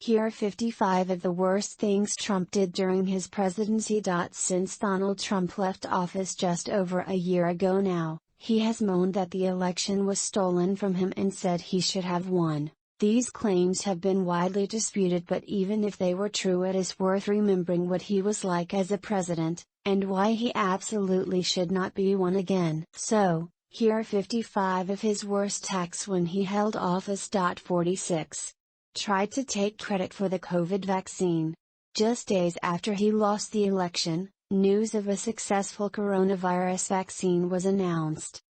Here are 55 of the worst things Trump did during his presidency. Since Donald Trump left office just over a year ago now, he has moaned that the election was stolen from him and said he should have won. These claims have been widely disputed, but even if they were true, it is worth remembering what he was like as a president, and why he absolutely should not be one again. So, here are 55 of his worst acts when he held office. 46. Tried to take credit for the COVID vaccine. Just days after he lost the election, news of a successful coronavirus vaccine was announced.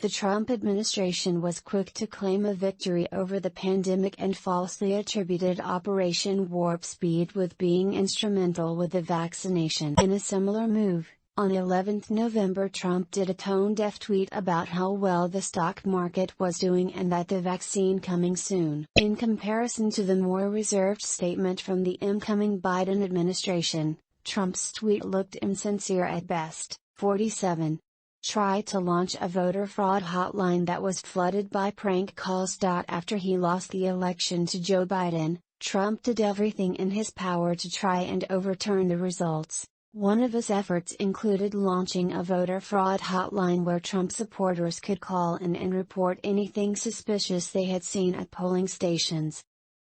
The Trump administration was quick to claim a victory over the pandemic and falsely attributed Operation Warp Speed with being instrumental with the vaccination. In a similar move, on 11 November, Trump did a tone-deaf tweet about how well the stock market was doing and that the vaccine coming soon. In comparison to the more reserved statement from the incoming Biden administration, Trump's tweet looked insincere at best. 47. Tried to launch a voter fraud hotline that was flooded by prank calls. After he lost the election to Joe Biden, Trump did everything in his power to try and overturn the results. One of his efforts included launching a voter fraud hotline where Trump supporters could call in and report anything suspicious they had seen at polling stations.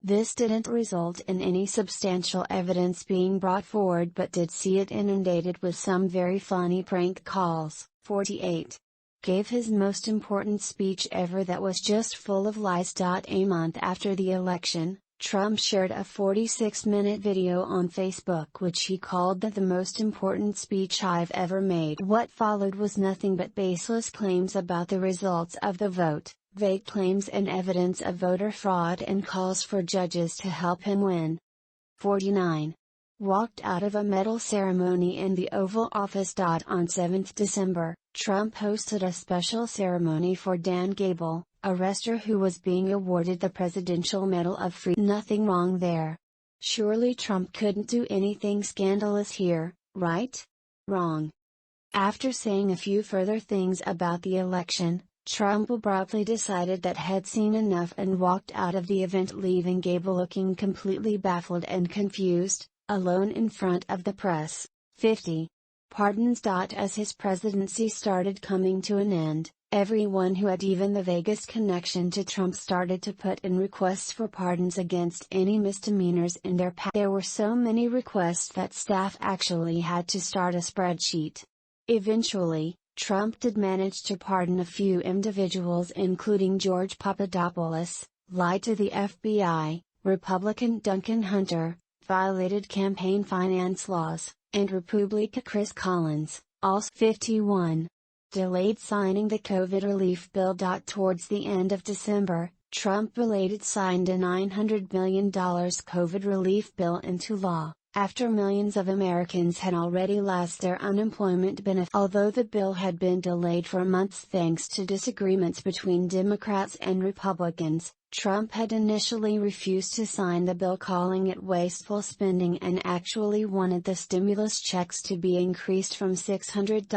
This didn't result in any substantial evidence being brought forward, but did see it inundated with some very funny prank calls. 48. Gave his most important speech ever that was just full of lies. A month after the election, Trump shared a 46-minute video on Facebook which he called the most important speech I've ever made. What followed was nothing but baseless claims about the results of the vote, vague claims and evidence of voter fraud, and calls for judges to help him win. 49. Walked out of a medal ceremony in the Oval Office. On 7 December, Trump hosted a special ceremony for Dan Gable, a wrestler who was being awarded the Presidential Medal of Freedom. Nothing wrong there. Surely Trump couldn't do anything scandalous here, right? Wrong. After saying a few further things about the election, Trump abruptly decided that had seen enough and walked out of the event, leaving Gable looking completely baffled and confused, alone in front of the press. 50. Pardons. As his presidency started coming to an end, everyone who had even the vaguest connection to Trump started to put in requests for pardons against any misdemeanors in their past. There were so many requests that staff actually had to start a spreadsheet. Eventually, Trump did manage to pardon a few individuals, including George Papadopoulos, lied to the FBI, Republican Duncan Hunter, violated campaign finance laws, and Republican Chris Collins, also. 51. Delayed signing the COVID relief bill. Towards the end of December, Trump-related signed a $900 million COVID relief bill into law, after millions of Americans had already lost their unemployment benefits. Although the bill had been delayed for months thanks to disagreements between Democrats and Republicans, Trump had initially refused to sign the bill, calling it wasteful spending, and actually wanted the stimulus checks to be increased from $600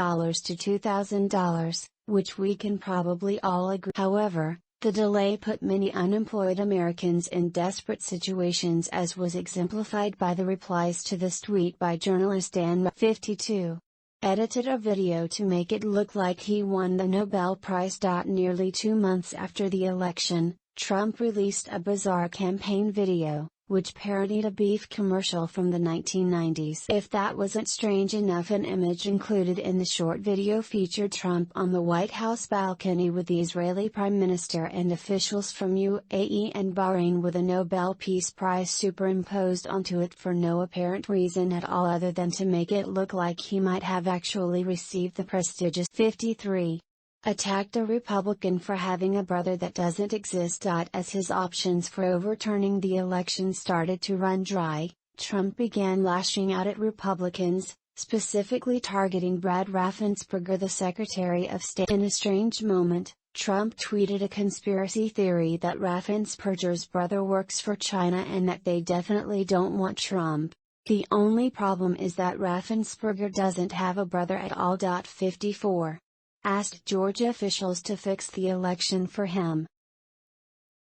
to $2,000, which we can probably all agree. However, the delay put many unemployed Americans in desperate situations, as was exemplified by the replies to this tweet by journalist Dan. 52. Edited a video to make it look like he won the Nobel Prize. Nearly 2 months after the election, Trump released a bizarre campaign video, which parodied a beef commercial from the 1990s. If that wasn't strange enough, an image included in the short video featured Trump on the White House balcony with the Israeli Prime Minister and officials from UAE and Bahrain, with a Nobel Peace Prize superimposed onto it for no apparent reason at all other than to make it look like he might have actually received the prestigious. 53. Attacked a Republican for having a brother that doesn't exist. As his options for overturning the election started to run dry, Trump began lashing out at Republicans, specifically targeting Brad Raffensperger, the Secretary of State. In a strange moment, Trump tweeted a conspiracy theory that Raffensperger's brother works for China and that they definitely don't want Trump. The only problem is that Raffensperger doesn't have a brother at all. 54. Asked Georgia officials to fix the election for him.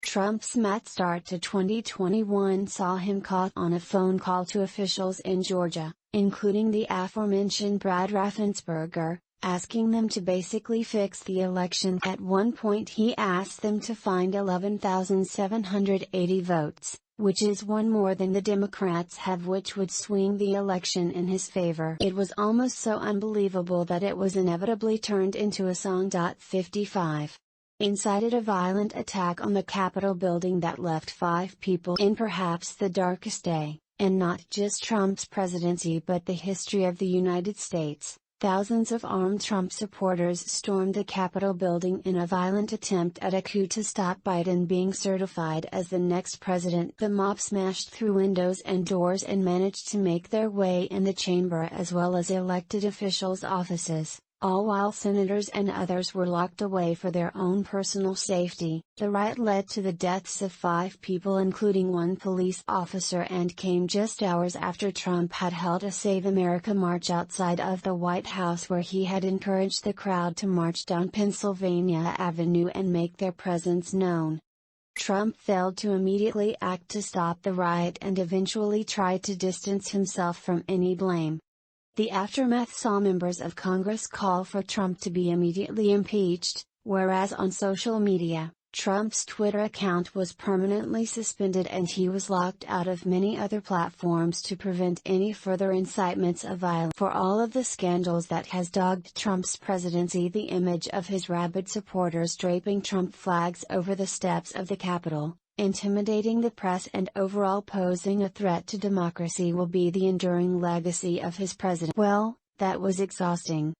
Trump's mad start to 2021 saw him caught on a phone call to officials in Georgia, including the aforementioned Brad Raffensperger, asking them to basically fix the election. At one point he asked them to find 11,780 votes, which is one more than the Democrats have, which would swing the election in his favor. It was almost so unbelievable that it was inevitably turned into a song. 55 incited a violent attack on the Capitol building that left 5 people in perhaps the darkest day, and not just Trump's presidency but the history of the United States. Thousands of armed Trump supporters stormed the Capitol building in a violent attempt at a coup to stop Biden being certified as the next president. The mob smashed through windows and doors and managed to make their way in the chamber as well as elected officials' offices, all while senators and others were locked away for their own personal safety. The riot led to the deaths of 5 people, including 1 police officer, and came just hours after Trump had held a Save America march outside of the White House, where he had encouraged the crowd to march down Pennsylvania Avenue and make their presence known. Trump failed to immediately act to stop the riot and eventually tried to distance himself from any blame. The aftermath saw members of Congress call for Trump to be immediately impeached, whereas on social media, Trump's Twitter account was permanently suspended and he was locked out of many other platforms to prevent any further incitements of violence. For all of the scandals that has dogged Trump's presidency, the image of his rabid supporters draping Trump flags over the steps of the Capitol, intimidating the press and overall posing a threat to democracy will be the enduring legacy of his president. Well, that was exhausting.